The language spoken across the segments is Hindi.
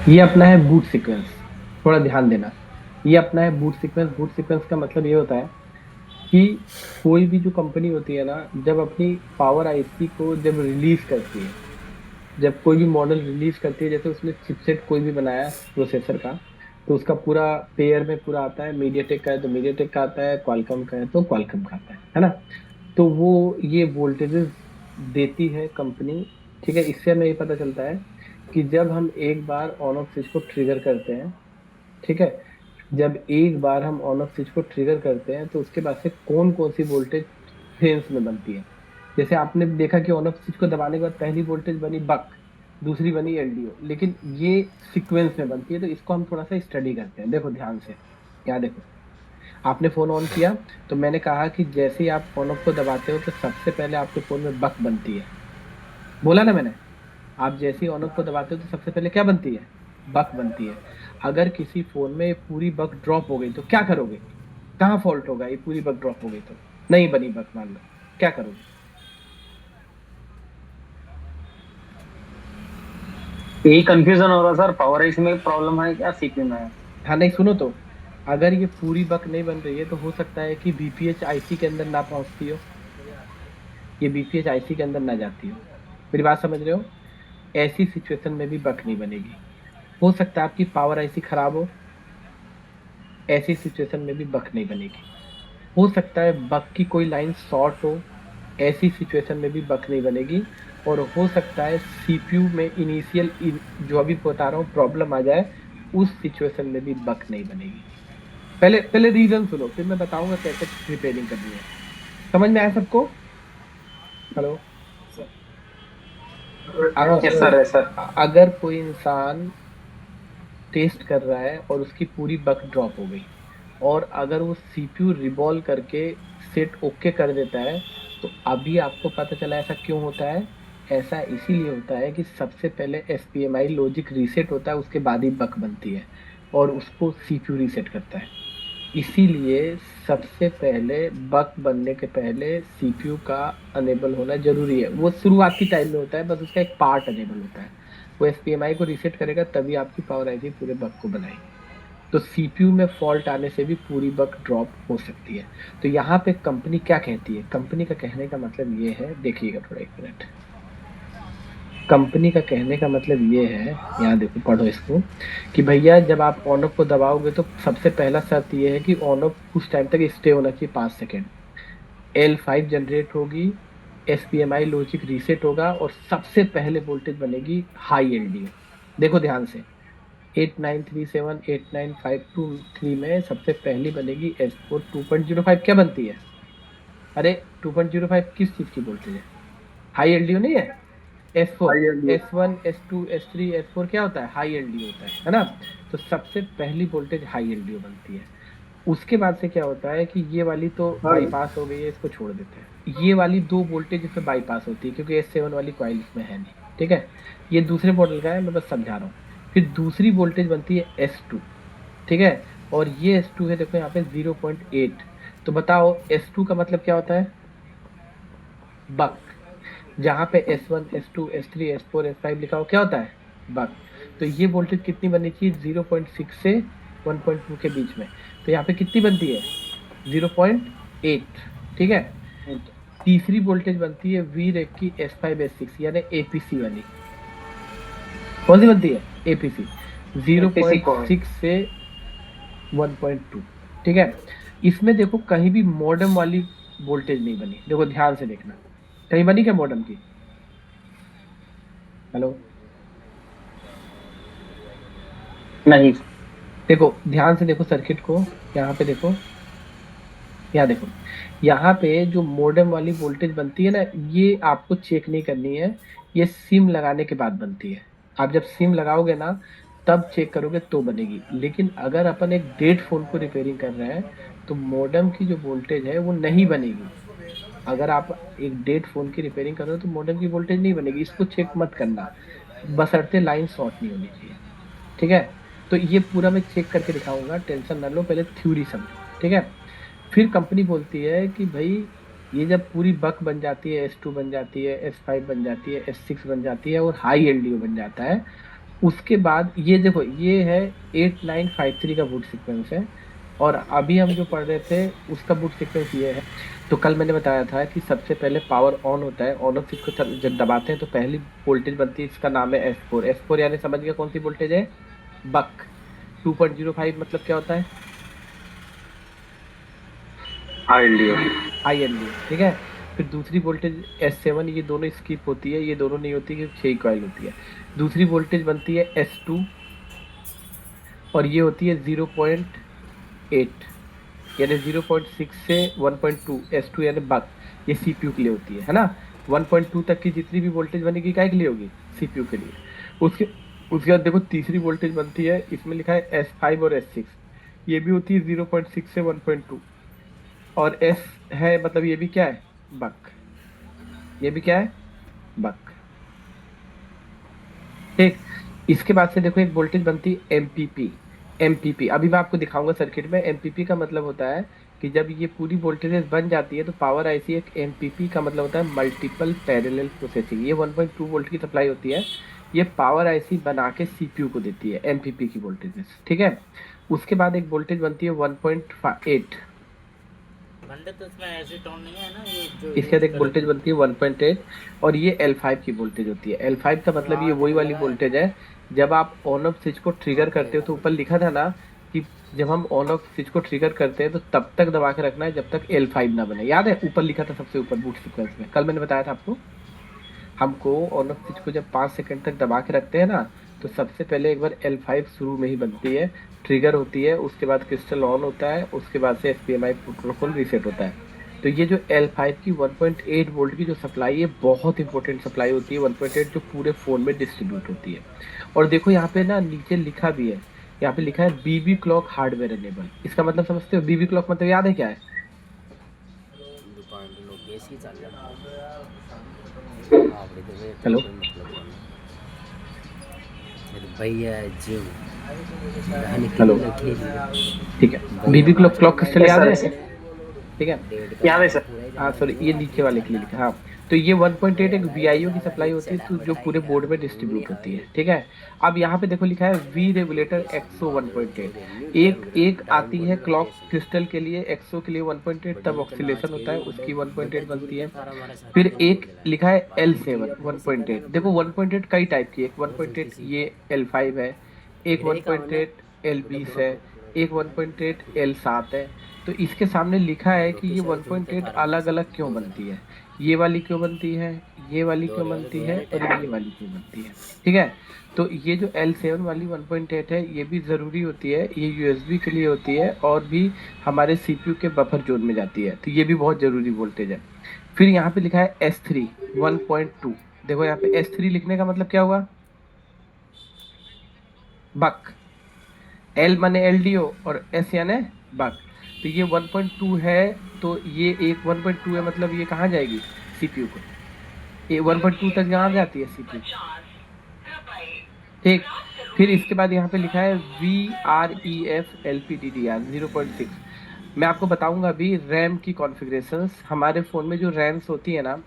ये अपना है बूट सीक्वेंस, थोड़ा ध्यान देना। ये अपना है बूट सीक्वेंस। बूट सीक्वेंस का मतलब ये होता है कि कोई भी जो कंपनी होती है ना, जब अपनी पावर आईसी को जब रिलीज करती है, जब कोई भी मॉडल रिलीज करती है, जैसे उसने चिपसेट कोई भी बनाया प्रोसेसर का, तो उसका पूरा पेयर में पूरा आता है। मीडियाटेक का है तो मीडियाटेक का आता है, क्वालकॉम का है तो क्वालकॉम का आता है ना। तो वो ये वोल्टेजेस देती है कंपनी। ठीक है, इससे हमें ये पता चलता है कि जब हम एक बार ऑन ऑफ स्विच को ट्रिगर करते हैं, ठीक है, जब एक बार हम ऑन ऑफ स्विच को ट्रिगर करते हैं तो उसके बाद से कौन कौन सी वोल्टेज फ्रेम्स में बनती है। जैसे आपने देखा कि ऑन ऑफ स्विच को दबाने के बाद पहली वोल्टेज बनी बक, दूसरी बनी एलडीओ, लेकिन ये सीक्वेंस में बनती है। तो इसको हम थोड़ा सा स्टडी करते हैं, देखो ध्यान से। यहाँ देखो, आपने फोन ऑन किया, तो मैंने कहा कि जैसे ही आप ऑन ऑफ को दबाते हो तो सबसे पहले आपके फोन में बक बनती है। बोला ना मैंने, आप जैसे ही ऑन ऑफ को दबाते हो तो सबसे पहले क्या बनती है, बक बनती है। अगर किसी फोन में पूरी बक ड्रॉप हो गई तो क्या करोगे, कहाँ फॉल्ट होगा, ये पूरी बक ड्रॉप हो गई तो नहीं बनी बक मान लो, क्या करोगे। यही कंफ्यूजन हो रहा सर, पावर आईसी में प्रॉब्लम है क्या सीपीयू में है? हाँ नहीं, सुनो तो, अगर ये पूरी बक नहीं बन रही है तो हो सकता है कि बीपीएच आईसी के अंदर ना पहुंचती हो, ये बीपीएच आईसी के अंदर ना जाती हो। मेरी बात समझ रहे हो। ऐसी सिचुएशन में भी बक नहीं बनेगी। हो सकता है आपकी पावर आईसी खराब हो, ऐसी सिचुएशन में भी बक नहीं बनेगी। हो सकता है बक की कोई लाइन शॉर्ट हो, ऐसी सिचुएशन में भी बक नहीं बनेगी। और हो सकता है सीपीयू में इनिशियल जो अभी बता रहा हूँ प्रॉब्लम आ जाए, उस सिचुएशन में भी बक नहीं बनेगी। पहले पहले रीजन सुनो, फिर मैं बताऊंगा कैसे रिपेयरिंग करनी है। समझ में आया सबको। Hello. Yes sir, yes sir. अगर कोई इंसान टेस्ट कर रहा है और उसकी पूरी बक ड्रॉप हो गई, और अगर वो सीपीयू रिबॉल्व करके सेट ओके कर देता है, तो अभी आपको पता चला ऐसा क्यों होता है। ऐसा इसीलिए होता है कि सबसे पहले एसपीएमआई लॉजिक रीसेट होता है, उसके बाद ही बक बनती है, और उसको सीपीयू रीसेट करता है। इसीलिए सबसे पहले बक बनने के पहले सीपीयू का अनेबल होना जरूरी है। वो शुरुआती टाइम में होता है, बस उसका एक पार्ट अनेबल होता है। वो एसपीएमआई को रीसेट करेगा तभी आपकी पावर आईसी पूरे बक को बनाएगी। तो सीपीयू में फॉल्ट आने से भी पूरी बक ड्रॉप हो सकती है। तो यहाँ पे कंपनी क्या कहती है, कंपनी का कहने का मतलब ये है, देखिएगा थोड़ा एक मिनट। कंपनी का कहने का मतलब ये है, यहाँ देखो पढ़ो इसको, कि भैया जब आप ऑन ऑफ को दबाओगे तो सबसे पहला शर्त ये है कि ऑन ऑफ कुछ टाइम तक स्टे होना चाहिए, 5 सेकेंड। L5 जनरेट होगी, एसपीएमआई लॉजिक रीसेट होगा, और सबसे पहले वोल्टेज बनेगी हाई एलडीओ। देखो ध्यान से, 8937 89523 में सबसे पहली बनेगी S4 2.05। क्या बनती है, अरे 2.05 किस चीज की वोल्टेज है, हाई एलडीओ नहीं है। S4, आइए। S1 S2 S3 S4 क्या होता है, हाई एलडीओ होता है ना। तो सबसे पहली वोल्टेज हाई एलडीओ बनती है। उसके बाद से क्या होता है कि ये वाली तो सर, बाईपास हो गई है, इसको छोड़ देते हैं। ये वाली दो वोल्टेज इसमें बाईपास होती है क्योंकि S7 वाली कॉइल इसमें है नहीं। ठीक है, ये दूसरे मॉडल का है, मैं बस समझा रहा हूँ। फिर दूसरी वोल्टेज बनती है S2। ठीक है, और ये S2 है, देखो यहाँ पे 0.8। तो बताओ S2 का मतलब क्या होता है, बक। जहां पे S1 S2 S3 S4 S5 लिखा हो क्या होता है, बक। तो ये वोल्टेज कितनी बननी चाहिए, 0.6 से 1.2 के बीच में। तो यहाँ पे कितनी बनती है, 0.8। ठीक है, तीसरी वोल्टेज बनती है वी रेक की S5 S6 यानी एपीसी वाली। कौन सी बनती है, APC, zero APC point code. Six से 1.2। ठीक है, इसमें देखो कहीं भी मॉडेम वाली वोल्टेज नहीं बनी, देखो ध्यान से देखना, कहीं बनी क्या मॉडेम की। हेलो। नहीं। देखो ध्यान से देखो सर्किट को, यहाँ पे देखो, यहाँ देखो, यहाँ पे जो मॉडेम वाली वोल्टेज बनती है ना, ये आपको चेक नहीं करनी है, ये सिम लगाने के बाद बनती है। आप जब सिम लगाओगे ना, तब चेक करोगे तो बनेगी। लेकिन अगर अपन एक डेड फोन को रिपेयरिंग कर रहे हैं, तो मॉडेम की जो वोल्टेज है वो नहीं बनेगी। अगर आप एक डेड फोन की रिपेयरिंग कर रहे हो तो मॉडेम की वोल्टेज नहीं बनेगी, इसको चेक मत करना, बशर्ते लाइन शॉर्ट नहीं होनी चाहिए। ठीक है, तो ये पूरा मैं चेक करके दिखाऊंगा, टेंशन ना लो, पहले थ्योरी समझो। ठीक है, फिर कंपनी बोलती है कि भाई ये जब पूरी बक बन जाती है, S2 बन जाती है, S5 बन जाती है, S6 बन जाती है, और हाई एलडीओ बन जाता है, उसके बाद ये देखो ये है 8953 का बूट सीक्वेंस है, और अभी हम जो पढ़ रहे थे उसका बूट सीक्वेंस ये है। तो कल मैंने बताया था कि सबसे पहले पावर ऑन होता है, ऑन ऑफ स्विच को जब दबाते हैं तो पहली वोल्टेज बनती है, इसका नाम है S4। S4 यानी समझ गया कौन सी वोल्टेज है? बक। 2.05 मतलब क्या होता है? आईएलडीओ। ILDO, ठीक है। फिर दूसरी वोल्टेज S7, ये दोनों स्किप होती है, ये दोनों नहीं होती, कि 6 कॉइल होती है। दूसरी वोल्टेज बनती है S2, और ये होती है 0.8, यानी 0.6 से 1.2। S2 यानी बक, ये CPU के लिए होती है ना। 1.2 तक की जितनी भी वोल्टेज बनेगी काय के लिए होगी? CPU के लिए। उसके उसके बाद देखो तीसरी वोल्टेज बनती है, इसमें लिखा है S5 और S6, ये भी होती है 0.6 से 1.2। और S है मतलब ये भी क्या है? बक। ये भी क्या है? बक। ठीक। इसके बाद से देखो एक वोल्टेज बनती है एमपीपी। एमपीपी अभी मैं आपको दिखाऊंगा सर्किट में। एमपीपी का मतलब होता है कि जब ये पूरी वोल्टेज बन जाती है तो पावर आईसी, एक एमपीपी का मतलब होता है मल्टीपल पैरेलल प्रोसेसिंग। ये 1.2 वोल्ट की सप्लाई होती है, ये पावर आईसी बना के सीपीयू को देती है, एमपीपी की वोल्टेज, ठीक है। उसके बाद एक वोल्टेज बनती है 1.8। मंडे तो इसमें ऐसी टोन नहीं है ना, ये जो इसके बाद यूज एक कर वोल्टेज बनती है 1.8, और ये L5 की वोल्टेज होती है। L5 का मतलब ये वही वाली वोल्टेज है, जब आप ऑन ऑफ स्विच को ट्रिगर करते हो तो ऊपर लिखा था ना कि जब हम ऑन ऑफ स्विच को ट्रिगर करते हैं तो तब तक दबा के रखना है जब तक L5 ना बने। याद है ऊपर लिखा था सबसे ऊपर बूट सीक्वेंस में, कल मैंने बताया था आपको। हमको ऑन ऑफ स्विच को जब 5 सेकंड तक दबा के रखते हैं ना, तो सबसे पहले एक बार L5 शुरू में ही बनती है, ट्रिगर होती है, उसके बाद क्रिस्टल ऑन होता है, उसके बाद से SPMI प्रोटोकॉल रीसेट होता है। तो ये जो L5 की 1.8 वोल्ट की जो सप्लाई है, बहुत इंपॉर्टेंट सप्लाई होती है। 1.8 जो पूरे फोन में डिस्ट्रीब्यूट होती है। और देखो यहाँ पे ना नीचे लिखा भी है, यहाँ पे लिखा है बीबी क्लॉक हार्डवेयर एनेबल। इसका मतलब समझते हो? बीबी क्लॉक मतलब याद है क्या है? दुकान के लोग ऐसे ही चल जाते आप देखो ये हेलो। कोई मतलब नहीं है। भैया जीव रहने के हेलो। लिए खेल ठीक है। भैया बीबी क्लॉक बात क्लॉक क्रिस्टल यस याद सर, है? Yes sir. ठीक है। डेढ़ याद घंटा है तो सर। पूरा ही हाँ जाने सॉरी, वाला ये है नीचे वाले के लिए चला लिखा। हाँ, तो ये 1.8 एक वीआईओ की सप्लाई होती है, तो जो पूरे बढ़ाएगा बोर्ड में नहीं डिस्ट्रीब्यूट होती है, आएगा ठीक है। अब यहाँ पे देखो लिखा है वी रेगुलेटर एक्सो मान लो 1.8। थोड़े न्यू एक टाइम एक टाइम आती है बोलेगा क्लॉक कैसे क्रिस्टल के लिए, एक्सो के लिए 1.8, तब बढ़िया चला आज ऑक्सीलेशन के होता है, जो उसकी बड़ा 1.8 बनती जरूरी है। था हमारे साथ फिर ही नहीं एक बोल रहा लिखा है बात ठीक है L7 अपने से पहले 1.8। ना देखो बोल रहा 1.8 कई टाइप की है, एक वो जल्दी 1.8 सी ये L5 है, एक भिड़े का मैंने 1.8 उधर L20 थोड़ा है, एक 1.8 L7 है। तो इसके सामने लिखा है कि ये लोकेशन जोड़ के 1.8 थारा मारा अलग अलग सकते क्यों दो बनती जना है, ये वाली क्यों बनती है, ये वाली दो क्यों रहे तो बनती दो है, यार और टाइम ये वाली क्यों बनती है, ठीक है। तो ये जो L7 वाली 1.8 है, ये भी जरूरी होती है, ये यूएसबी के लिए होती है, और भी हमारे सीपीयू के बफर जोन में जाती है, तो ये भी बहुत जरूरी वोल्टेज है। फिर यहाँ पे लिखा है S3 1.2। देखो यहाँ पे S3 लिखने का मतलब क्या हुआ? बक। एल माने एलडीओ, और एस याने बक। तो ये 1.2 है, तो ये एक 1.2 है, मतलब ये कहाँ जाएगी? सीपीयू को। ये 1.2 तक कहाँ जाती है? सीपीयू। ठीक। फिर इसके बाद यहाँ पे लिखा है VREF LPDDR 0.6। मैं आपको बताऊंगा अभी रैम की कॉन्फ़िगरेशंस। हमारे फोन में जो रैम्स होती है ना,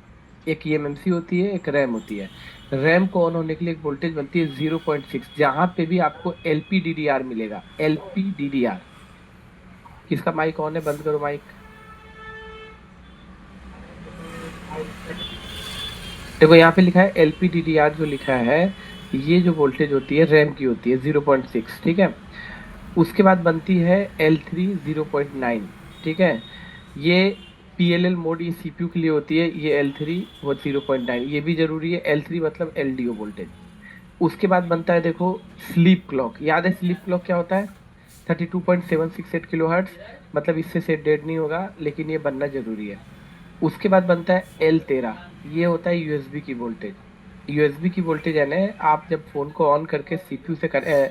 एक ईएमएमसी होती है, एक रैम होती है। रैम को ऑन होने के लिए एक वोल्टेज बनती है 0.6, जहां पे भी आपको LPDDR मिलेगा, LPDDR। किसका माइक ऑन है? बंद करो माइक। देखो यहाँ पे लिखा है LPDDR, जो लिखा है ये जो वोल्टेज होती है रैम की होती है 0.6, ठीक है। उसके बाद बनती है L3 0.9, ठीक है। ये PLL मोड, ये सीपीयू के लिए होती है, ये L3 वो 0.9, ये भी जरूरी है। L3 मतलब LDO वोल्टेज। उसके बाद बनता है देखो स्लीप क्लॉक। याद है स्लीप क्लॉक क्या होता है? 32.768 kHz, मतलब इससे सेट डेड नहीं होगा, लेकिन ये बनना जरूरी है। उसके बाद बनता है L13, ये होता है यूएसबी की वोल्टेज। यूएसबी की वोल्टेज है ना, आप जब फोन को ऑन करके सीपीयू से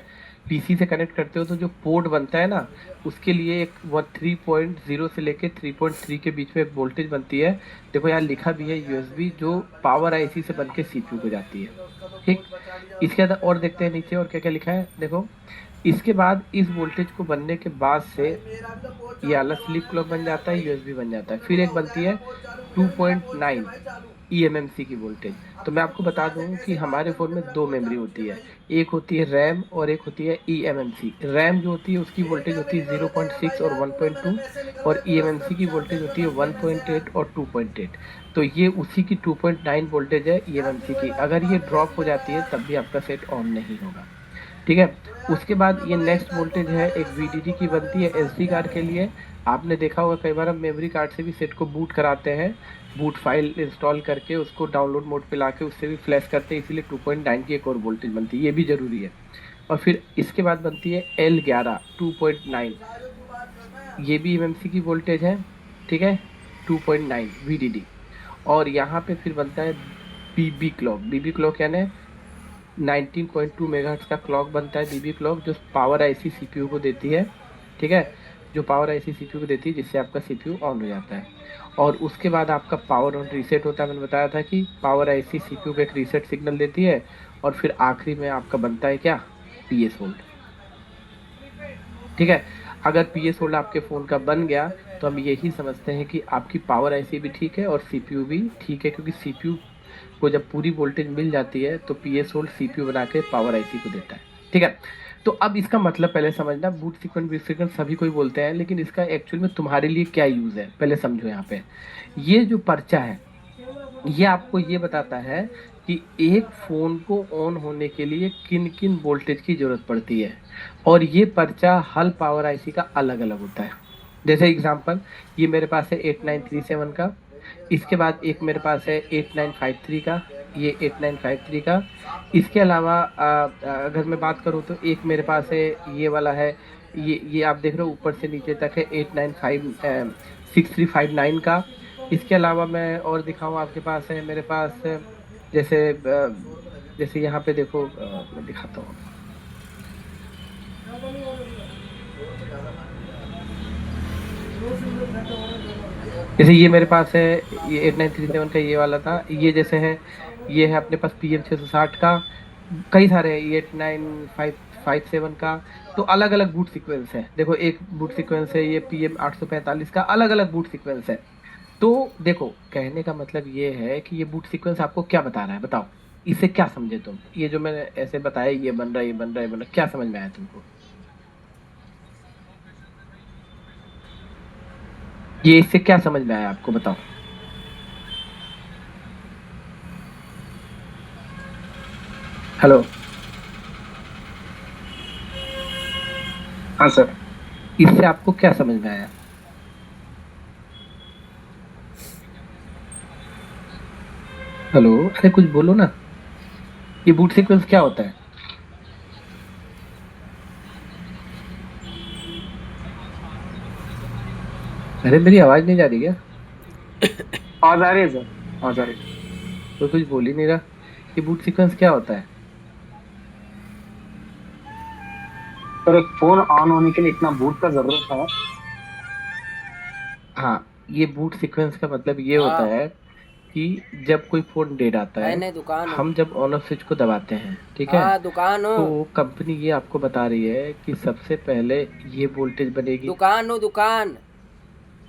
पीसी से कनेक्ट करते हो तो जो पोर्ट बनता है ना, उसके लिए एक वो 3.0 से लेके 3.3 के बीच में एक वोल्टेज बनती है। देखो यहाँ लिखा भी है यूएसबी, जो पावर आईसी से बन के सीपीयू को जाती है, ठीक। इसके बाद और देखते हैं नीचे और क्या क्या लिखा है, देखो। इसके बाद इस वोल्टेज को बनने के बाद से ये वाला स्लीप क्लॉक बन जाता है, यूएसबी बन जाता है। फिर एक बनती है 2.9, eMMC की वोल्टेज। तो मैं आपको बता दूं कि हमारे फ़ोन में 2 मेमोरी होती है, एक होती है रैम और एक होती है eMMC। रैम जो होती है उसकी वोल्टेज होती है 0.6 और 1.2 और eMMC की वोल्टेज होती है 1.8 और 2.8। तो ये उसी की 2.9 वोल्टेज है eMMC की। अगर ये ड्रॉप हो जाती है तब भी आपका सेट ऑन नहीं होगा, ठीक है। उसके बाद ये नेक्स्ट वोल्टेज है एक वीडीडी की बनती है एसडी कार्ड के लिए। आपने देखा होगा कई बार हम मेमोरी कार्ड से भी सेट को बूट कराते हैं, बूट फाइल इंस्टॉल करके उसको डाउनलोड मोड पे लाके उससे भी फ्लैश करते हैं, इसीलिए 2.9 की एक और वोल्टेज बनती है, ये भी जरूरी है। और फिर इसके बाद बनती है L11 2.9, ये भी एमएमसी की वोल्टेज है, ठीक है, 2.9 वीडीडी। और यहाँ पे फिर बनता है बीबी क्लॉक। बीबी क्लॉक यानी 19.2 मेगाहर्ट्ज का क्लॉक बनता है बीबी क्लॉक, जो पावर आईसी सीपीयू को देती है, ठीक है, जो पावर आईसी सीपीयू को देती है जिससे आपका सीपीयू ऑन हो जाता है। और उसके बाद आपका पावर ऑन रीसेट होता है। मैंने बताया था कि पावर आईसी सीपीयू को एक रीसेट सिग्नल देती है। और फिर आखिरी में आपका बनता है क्या, पीएस होल्ड, ठीक है। अगर पीएस होल्ड आपके फ़ोन का बन गया तो हम यही समझते हैं कि आपकी पावर आईसी भी ठीक है और सीपीयू भी ठीक है, क्योंकि सीपीयू को जब पूरी वोल्टेज मिल जाती है तो पीएस होल्ड सीपीयू बना के पावर आईसी को देता है, ठीक है। तो अब इसका मतलब पहले समझना, बूट सीक्वेंस बूट सीक्वेंस सभी कोई बोलते हैं, लेकिन इसका एक्चुअल में तुम्हारे लिए क्या यूज़ है पहले समझो। यहाँ पे ये जो पर्चा है ये आपको ये बताता है कि एक फ़ोन को ऑन होने के लिए किन किन वोल्टेज की ज़रूरत पड़ती है। और ये पर्चा हर पावर आईसी का अलग अलग होता है। जैसे एग्जांपल, ये मेरे पास है 8937 का, इसके बाद एक मेरे पास है 8953 का, ये 8953 का। इसके अलावा अगर मैं बात करूँ तो एक मेरे पास है ये वाला है, ये आप देख रहे हो ऊपर से नीचे तक है 6359 का। इसके अलावा मैं और दिखाऊँ आपके पास है, मेरे पास जैसे यहाँ पे देखो, मैं दिखाता हूँ। जैसे ये मेरे पास है, ये 8937 का ये वाला था, ये जैसे है, ये है अपने पास PM 660 का, कई सारे हैं, ये 89557 का। तो अलग अलग बूट सीक्वेंस है। देखो एक बूट सीक्वेंस है ये PM 845 का, अलग अलग बूट सीक्वेंस है। तो देखो कहने का मतलब ये है कि ये बूट सीक्वेंस आपको क्या बता रहा है, बताओ इसे क्या समझे तुम। ये जो मैंने ऐसे बताया, ये बन रहा है, ये बन रहा है, ये बन रहा है, क्या समझ में आया तुमको? ये इससे क्या समझ में आया आपको, बताओ। हेलो, हाँ सर। इससे आपको क्या समझ में आया? हेलो, अरे कुछ बोलो ना। ये बूट सीक्वेंस क्या होता है? अरे मेरी आवाज नहीं जा रही क्या? आवाज आ रही है सर, आवाज आ रही है। तो कुछ बोल ही नहीं रहा। ये बूट सीक्वेंस क्या होता है? सर एक फोन ऑन होने के लिए इतना बूट का जरूरत है? हाँ, ये बूट सीक्वेंस का मतलब ये होता है कि जब कोई फोन डेड आता है, नहीं दुकान हो। हम जब ऑन ऑफ स्विच को दबाते हैं, ठीक है, हाँ दुकान हो। तो कंपनी ये आपको बता रही है कि सबसे पहले ये वोल्टेज बनेगी, दुकान हो दुकान।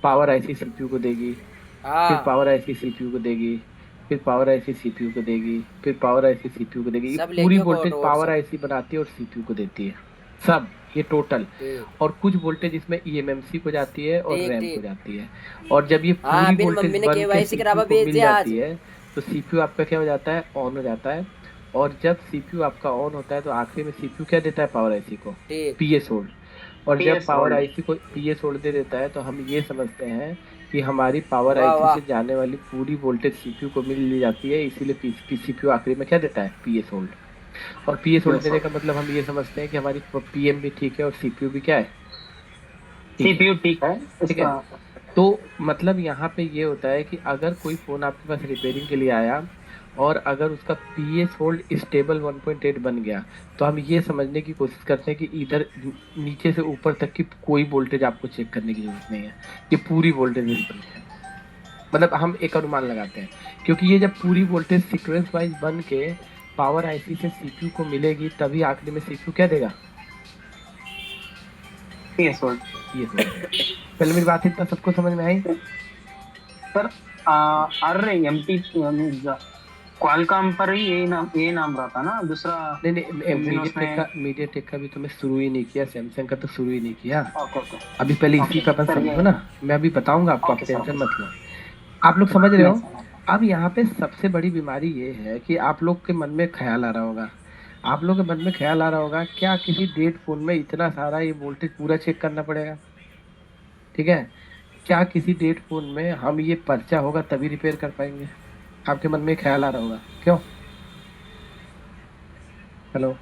पावर आईसी सीपीयू को देगी, फिर हाँ पावर आईसी सीपीयू को देगी, फिर पावर आईसी सीपीयू को देगी, फिर पावर आईसी सीपीयू को देगी। ये सब पूरी लेके वोल्टेज और पावर सब। आईसी बनाती है और सीपीयू को देती है, सब ये टोटल। ठीक और कुछ वोल्टेज इसमें ईएमएमसी को जाती है और ठीक रैम को ठीक। जाती है। और जब ये हाँ पूरी बिन वोल्टेज मम्मी ने बन के केवाईसी सीपीयू करावा को भेज मिल दिया आज। जाती है तो सीपीयू आपका क्या हो जाता है, ऑन हो जाता है। और जब सीपीयू आपका ऑन होता है तो आखिरी में सीपीयू क्या देता है पावर आईसी को, ठीक पीएस होल्ड। और जब PS पावर होल्ड। आईसी को पीएस होल्ड दे देता है तो हम ये समझते हैं कि हमारी पावर वाह आईसी वाह। से जाने वाली पूरी वोल्टेज सीपीयू को मिल ली जाती है, इसीलिए सीपीयू आखिरी में क्या देता है, पीएस होल्ड। और पीएस होल्ड PS देने का होल्ड। मतलब हम ये समझते हैं कि हमारी पीएम भी ठीक है और सीपीयू भी क्या है, ठीक है, CPU ठीक है ठीक है। इसका। तो मतलब यहाँ पे ये होता है कि अगर कोई फ़ोन आपके पास रिपेयरिंग के लिए आया और अगर उसका पीएस होल्ड स्टेबल 1.8 बन गया तो हम ये समझने की कोशिश करते हैं कि इधर नीचे से ऊपर तक की कोई वोल्टेज आपको चेक करने की जरूरत नहीं है, ये पूरी वोल्टेज स्टेबल है। मतलब हम एक अनुमान लगाते हैं, क्योंकि ये जब पूरी वोल्टेज सीक्वेंस वाइज बन के पावर आईसी से सीपीयू को मिलेगी तभी आखिरी में सीपीयू क्या देगा, PS होल्ड। ये होल्ड। पहले मेरी बात इतना सबको समझ में आई? सर अरे एमटी क्वालकॉम पर ही ये नाम रहा था ना दूसरा। नहीं नहीं, एक्सिनोस में। मीडिया टेक का भी तो मैं शुरू ही नहीं किया, सैमसंग का तो शुरू ही नहीं किया। Okay okay. अभी पहले इसी ओके पे अपन सर ये। समझो ना, मैं अभी बताऊंगा आपको, आप ओके सर टेंशन ओके मत सर। लो। आप लोग समझ रहे नहीं हो। सर। अब यहाँ पे सबसे बड़ी बीमारी ये है कि आप लोग के मन में ख्याल आ रहा होगा, आप लोग के मन में ख्याल आ रहा होगा क्या किसी डेट फोन में इतना सारा ये वोल्टेज पूरा चेक करना पड़ेगा, ठीक है। क्या किसी डेट फोन में हम ये पर्चा होगा तभी रिपेयर कर पाएंगे, आपके मन में ख्याल आ रहा होगा क्यों। हेलो।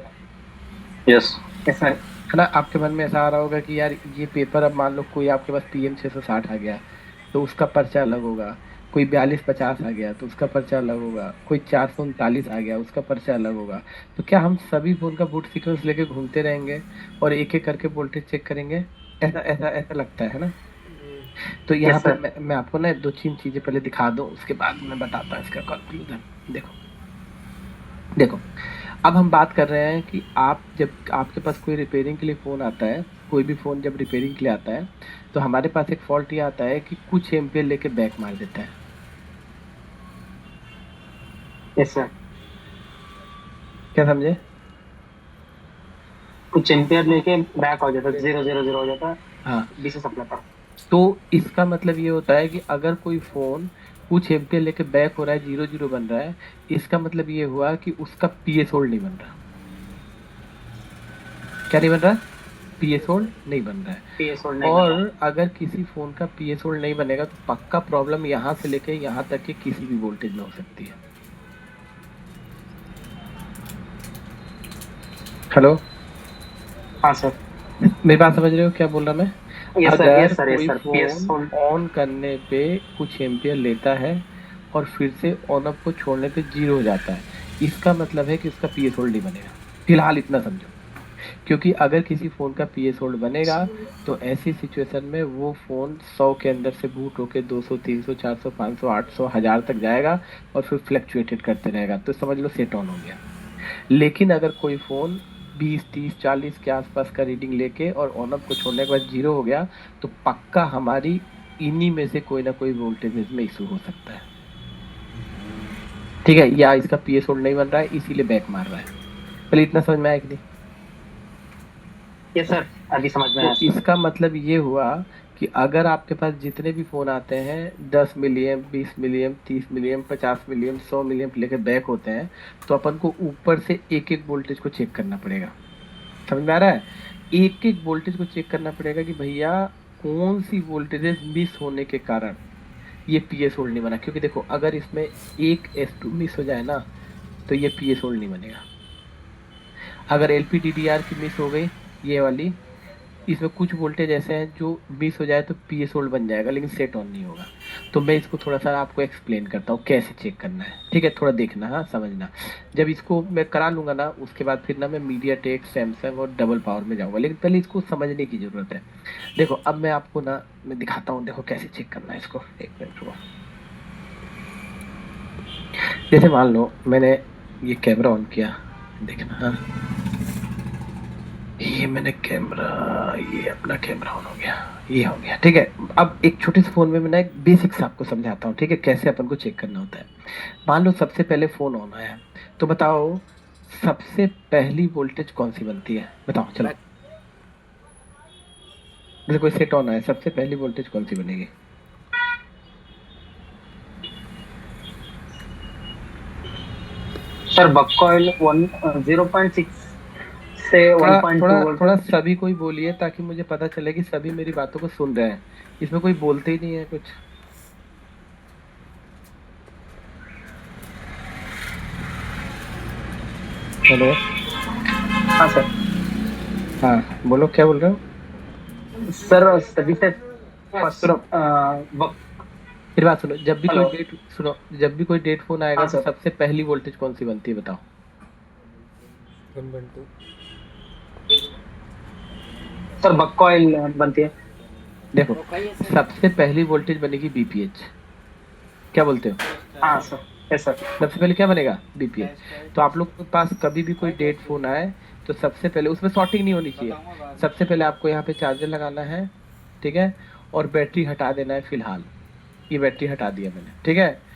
Yes yes sir. है ना, आपके मन में ऐसा आ रहा होगा कि यार ये पेपर, अब मान लो कोई आपके पास PM 660 आ गया तो उसका पर्चा अलग होगा, कोई 4250 आ गया तो उसका पर्चा अलग होगा, कोई 439 आ गया उसका पर्चा अलग होगा। तो क्या हम सभी फोन का बूट सीक्वेंस लेके घूमते रहेंगे और एक एक करके वोल्टेज चेक करेंगे, ऐसा ऐसा ऐसा लगता है ना। तो यहाँ यस पे सर। मैं आपको ना दो तीन चीजें पहले दिखा दूं, उसके बाद मैं बताता हूँ इसका कंक्लूजन। देखो देखो, अब हम बात कर रहे हैं कि आप जब आपके पास कोई रिपेयरिंग के लिए फ़ोन आता है, कोई भी फ़ोन जब रिपेयरिंग के लिए आता है तो हमारे पास एक फॉल्ट ये आता है कि कुछ एम्पियर लेके बैक मार देता है। Yes sir. क्या समझे। कुछ एम्पियर लेके बैक हो जाता है, 0 0 0 हो जाता है हाँ, डीसी सप्लाई पर। तो इसका मतलब ये होता है कि अगर कोई फ़ोन कुछ एम्पियर लेके बैक हो रहा है, 0 0 बन रहा है, इसका मतलब ये हुआ कि उसका PS होल्ड नहीं बन रहा। क्या नहीं बन रहा, PS होल्ड नहीं बन रहा है। पीएस होल्ड नहीं बन और रहा। अगर किसी फोन का PS होल्ड नहीं बनेगा तो पक्का प्रॉब्लम यहाँ से लेके यहाँ तक कि किसी भी वोल्टेज में हो सकती है। हेलो, हाँ सर। मेरी बात समझ रहे हो क्या बोल रहा मैं। यस सर अगर यस सर यस कोई sir PS phone hold. On करने पे कुछ एम्पियर लेता है और फिर से ऑन अप को छोड़ने पे 0 हो जाता है, इसका मतलब है कि उसका PS होल्ड नहीं बनेगा। फिलहाल इतना समझो, क्योंकि अगर किसी फ़ोन का PS होल्ड बनेगा तो ऐसी सिचुएशन में वो फ़ोन 100 के अंदर से बूट होके 200 300 400 500 800 1000 तक जाएगा और फिर फ्लक्चुएटेड करते रहेगा, तो समझ लो सेट ऑन हो गया। लेकिन अगर कोई फ़ोन 20 30 40 के आसपास का रीडिंग लेके और ऑन अप को छोड़ने के बाद 0 हो गया तो पक्का हमारी इन्हीं में से कोई ना कोई वोल्टेज में इशू हो सकता है, ठीक है। या इसका PS होल्ड नहीं बन रहा है इसीलिए बैक मार रहा है। पहले इतना समझ में आया कि नहीं। यस सर अभी समझ में तो आया सर। इसका मतलब ये हुआ कि अगर आपके पास जितने भी फोन आते हैं 10 मिलियम 20 मिलियम 30 मिलियम 50 मिलियम 100 मिलियम लेके बैक होते हैं तो अपन को ऊपर से एक एक वोल्टेज को चेक करना पड़ेगा। समझ में आ रहा है, एक एक वोल्टेज को चेक करना पड़ेगा कि भैया कौन सी वोल्टेजेस मिस होने के कारण ये PS होल्ड नहीं बना। क्योंकि देखो अगर इसमें एक S2 मिस हो जाए ना तो ये PS होल्ड नहीं बनेगा। अगर LPDDR की मिस हो गई ये वाली, इसमें कुछ वोल्टेज ऐसे हैं जो मिस हो जाए तो PS होल्ड बन जाएगा लेकिन सेट ऑन नहीं होगा। तो मैं इसको थोड़ा सा आपको एक्सप्लेन करता हूँ कैसे चेक करना है, ठीक है। थोड़ा देखना, हाँ समझना। जब इसको मैं करा लूंगा ना उसके बाद फिर ना मैं मीडिया टेक सैमसंग और डबल पावर में जाऊंगा, लेकिन पहले इसको समझने की जरूरत है। देखो अब मैं आपको ना मैं दिखाता हूँ, देखो कैसे चेक करना है इसको, एक मिनट रुको। जैसे मान लो मैंने ये कैमरा ऑन किया, देखना हाँ, ये मैंने कैमरा, ये अपना कैमरा ऑन हो गया, ये हो गया, ठीक है। अब एक छोटे से फोन में मैं ना एक बेसिक्स आपको समझाता हूँ, ठीक है, कैसे अपन को चेक करना होता है। मान लो सबसे पहले फोन ऑन आया तो बताओ सबसे पहली वोल्टेज कौन सी बनती है, बताओ चलो। जैसे कोई सेट ऑन आया सबसे पहली वोल्टेज कौन सी बनेगी। सर बकॉइल 0.6 से थोड़ा 1.2 थोड़ा वोल्ट। थोड़ा सभी कोई बोलिए ताकि मुझे पता चले कि सभी मेरी बातों को सुन रहे हैं, इसमें कोई बोलते ही नहीं है कुछ। हेलो। हाँ सर। हाँ बोलो क्या बोल रहे हो। सर सभी से फर्स्ट। सुनो फिर बात सुनो, जब भी कोई हेलो। डेट सुनो, जब भी कोई डेट फोन आएगा हाँ तो सर। सबसे पहली वोल्टेज कौन सी बनती है बताओ। 1.2। सर बकॉइल बनती है। देखो तो कहिए सर। सबसे पहली वोल्टेज बनेगी BPH, क्या बोलते हो। हाँ सर। Yes sir. सबसे पहले क्या बनेगा BPH। तो आप लोग के पास कभी भी कोई डेट फोन आए तो सबसे पहले उसमें शॉर्टिंग नहीं होनी चाहिए। बताऊंगा बाद में। सबसे पहले आपको यहाँ पे चार्जर लगाना है, ठीक है, और बैटरी हटा देना है फिलहाल। ये बैटरी हटा दिया मैंने, ठीक है।